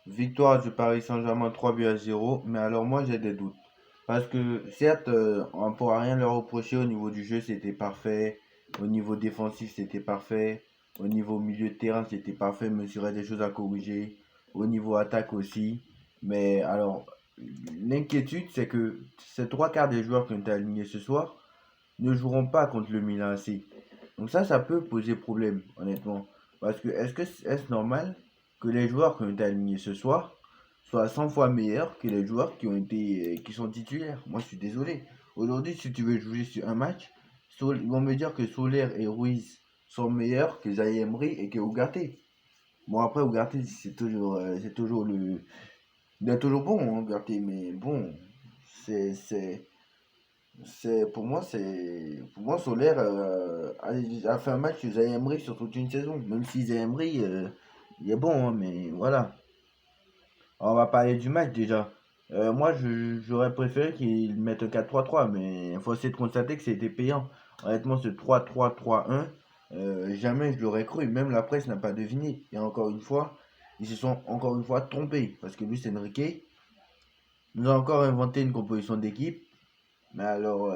Victoire du Paris Saint-Germain 3 buts à 0, mais alors moi j'ai des doutes. Parce que certes, on ne pourra rien leur reprocher au niveau du jeu, c'était parfait. Au niveau défensif, c'était parfait. Au niveau milieu de terrain, c'était parfait, mais il y aurait des choses à corriger. Au niveau attaque aussi. Mais alors, l'inquiétude, c'est que ces trois quarts des joueurs qui ont été alignés ce soir ne joueront pas contre le Milan AC. Donc ça peut poser problème, honnêtement. Parce que est-ce normal que les joueurs qui ont été alignés ce soir soient 100 fois meilleurs que les joueurs qui sont titulaires? Moi, je suis désolé. Aujourd'hui, si tu veux jouer sur un match, ils vont me dire que Soler et Ruiz sont meilleurs que Zaïre Emery et que Ugarte. Bon, après, Ugarte, c'est toujours il est toujours bon, hein, Ugarte, mais bon, c'est, c'est, pour moi Solaire a fait un match sur Zaïre Emery sur toute une saison. Même si Zaïre Emery il est bon, hein, mais voilà. Alors, on va parler du match déjà. Moi j'aurais préféré qu'ils mettent un 4-3-3, mais il faut essayer de constater que c'était payant. Honnêtement, ce 3-3-3-1, jamais je l'aurais cru. Même la presse n'a pas deviné. Et encore une fois, ils se sont encore une fois trompés. Parce que Luis Enrique nous a encore inventé une composition d'équipe. Mais alors,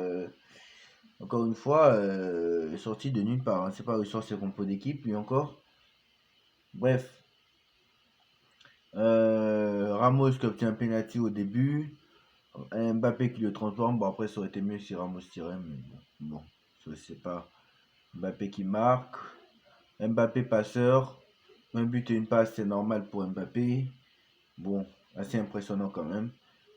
encore une fois, sorti de nulle part. On ne sait pas où sort ses compos d'équipe, lui encore. Bref, Ramos qui obtient un penalty au début. Mbappé qui le transforme. Bon, après, ça aurait été mieux si Ramos tirait, mais bon, je sais pas. Mbappé qui marque. Mbappé passeur. Un but et une passe, c'est normal pour Mbappé. Bon, assez impressionnant quand même.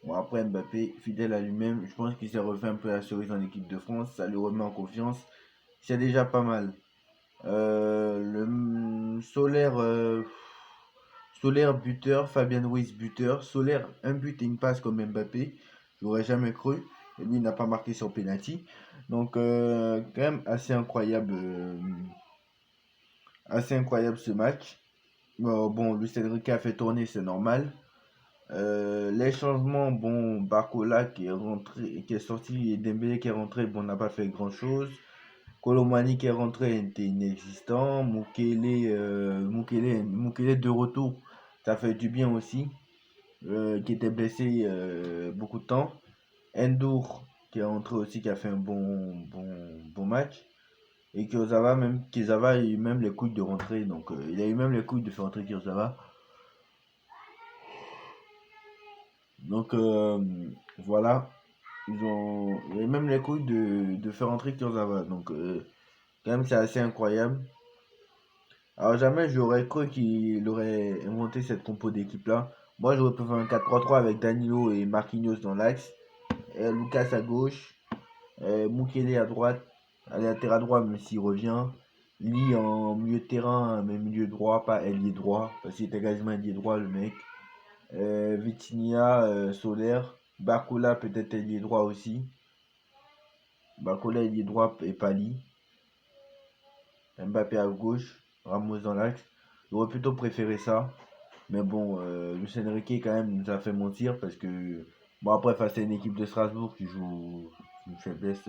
Bon, après Mbappé, fidèle à lui-même, je pense qu'il s'est refait un peu la cerise en équipe de France. Ça lui remet en confiance. C'est déjà pas mal. Le Solaire, Solaire buteur, Fabien Ruiz buteur, Solaire un but et une passe comme Mbappé, j'aurais jamais cru. Et lui il n'a pas marqué son penalty. Donc quand même assez incroyable ce match. Bon, Luis Enrique a fait tourner, c'est normal. Les changements, bon, Barcola qui est rentré, qui est sorti, et Dembélé qui est rentré, bon, n'a pas fait grand chose. Colomani qui est rentré était inexistant. Mukele de retour, ça fait du bien aussi. Qui était blessé beaucoup de temps. Endur qui est rentré aussi, qui a fait un bon match. Et Kurzawa a eu même les couilles de rentrer. Donc il a eu même les couilles de faire rentrer Kurzawa. Donc voilà. Il a eu même les couilles de faire rentrer Kurzawa. Donc quand même c'est assez incroyable. Alors jamais j'aurais cru qu'il aurait inventé cette compo d'équipe là. Moi j'aurais préféré un 4-3-3 avec Danilo et Marquinhos dans l'axe, Lucas à gauche, Mukele à droite, à latéral droit même s'il revient, Lee en milieu de terrain, mais milieu droit, pas ailier droit, parce qu'il était quasiment ailier droit le mec. Vitinha, Soler, Barcola peut-être ailier droit aussi. Barcola ailier droit et Pali. Mbappé à gauche, Ramos dans l'axe. J'aurais plutôt préféré ça. Mais bon, Luis Enrique quand même nous a fait mentir parce que bon après face à une équipe de Strasbourg qui joue une faiblesse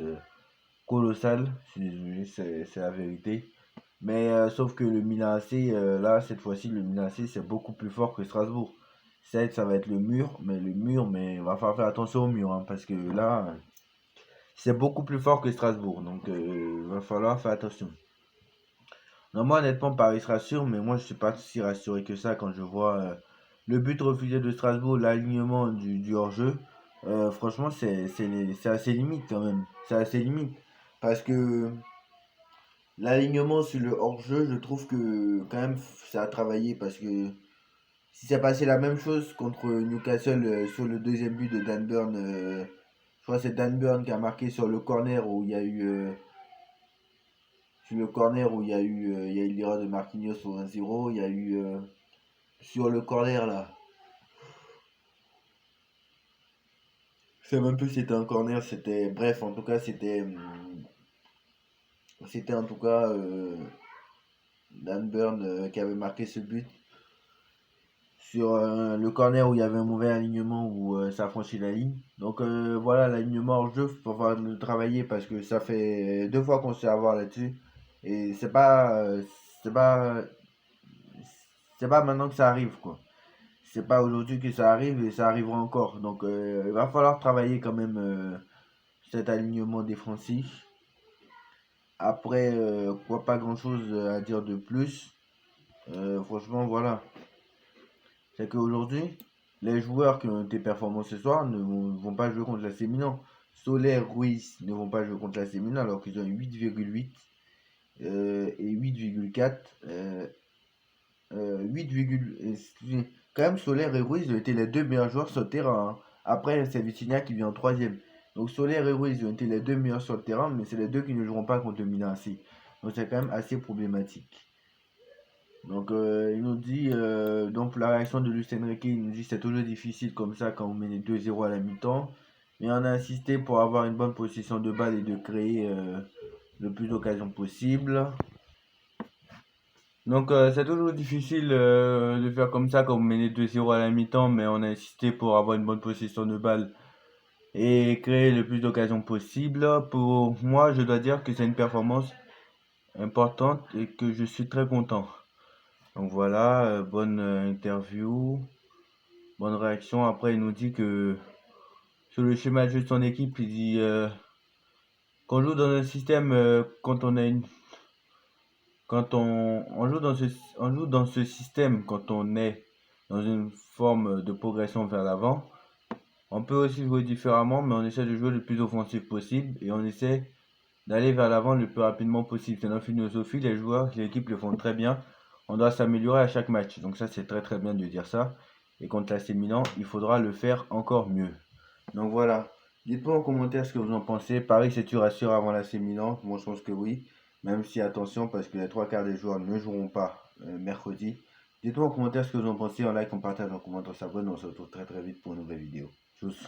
colossale, je suis désolé, c'est la vérité. Mais sauf que le Milan AC, là cette fois-ci le Milan AC c'est beaucoup plus fort que Strasbourg. Certes ça va être le mur, mais il va falloir faire attention au mur hein, parce que là c'est beaucoup plus fort que Strasbourg, donc il va falloir faire attention. Non, moi honnêtement Paris se rassure, mais moi je suis pas si rassuré que ça quand je vois le but refusé de Strasbourg, l'alignement du hors-jeu. Franchement c'est assez limite quand même. C'est assez limite. Parce que l'alignement sur le hors-jeu, je trouve que quand même ça a travaillé. Parce que si ça passait la même chose contre Newcastle sur le deuxième but de Dan Burn, je crois que c'est Dan Burn qui a marqué sur le corner où il y a eu sur le corner où il y a eu l'erreur de Marquinhos au 1-0, il y a eu sur le corner là. Je sais même plus si c'était un corner, c'était bref, en tout cas c'était en tout cas Dan Burn qui avait marqué ce but sur le corner où il y avait un mauvais alignement où ça a franchi la ligne. Donc voilà, l'alignement hors jeu, faut falloir le travailler parce que ça fait deux fois qu'on se fait avoir là-dessus et c'est pas maintenant que ça arrive quoi. c'est pas aujourd'hui que ça arrive et ça arrivera encore. Donc il va falloir travailler quand même cet alignement défensif. Après, quoi, pas grand-chose à dire de plus. Franchement, voilà. C'est qu'aujourd'hui, les joueurs qui ont été performants ce soir ne vont pas jouer contre l'AC Milan. Soler, Ruiz ne vont pas jouer contre l'AC Milan alors qu'ils ont 8,8 et 8,4. 8, quand même, Soler et Ruiz ont été les deux meilleurs joueurs sur le terrain, hein. Après, c'est Vitinha qui vient en troisième. Donc Soler et Ruiz ont été les deux meilleurs sur le terrain, mais c'est les deux qui ne joueront pas contre le Milan AC. Donc c'est quand même assez problématique. Donc il nous dit, donc la réaction de Luis Enrique, il nous dit c'est toujours difficile comme ça quand on mène 2-0 à la mi-temps. Mais on a insisté pour avoir une bonne position de balle et de créer le plus d'occasions possible. Donc c'est toujours difficile de faire comme ça quand vous menez 2-0 à la mi-temps, mais on a insisté pour avoir une bonne possession de balle et créer le plus d'occasions possible. Pour moi, je dois dire que c'est une performance importante et que je suis très content. Donc voilà, bonne interview, bonne réaction. Après, il nous dit que sur le schéma de jeu de son équipe, il dit qu'on joue dans un système quand on a une quand on joue dans ce système, quand on est dans une forme de progression vers l'avant, on peut aussi jouer différemment, mais on essaie de jouer le plus offensif possible et on essaie d'aller vers l'avant le plus rapidement possible. C'est notre philosophie, les joueurs, l'équipe le font très bien. On doit s'améliorer à chaque match. Donc ça, c'est très très bien de dire ça. Et contre l'AC Milan, il faudra le faire encore mieux. Donc voilà. Dites-moi en commentaire ce que vous en pensez. Paris, c'est-tu rassure avant l'AC Milan? Moi, je pense que oui. Même si, attention, parce que les trois quarts des joueurs ne joueront pas mercredi. Dites-moi en commentaire ce que vous en pensez. En like, en partage, en commentaire, on s'abonne. On se retrouve très très vite pour une nouvelle vidéo. Tchuss.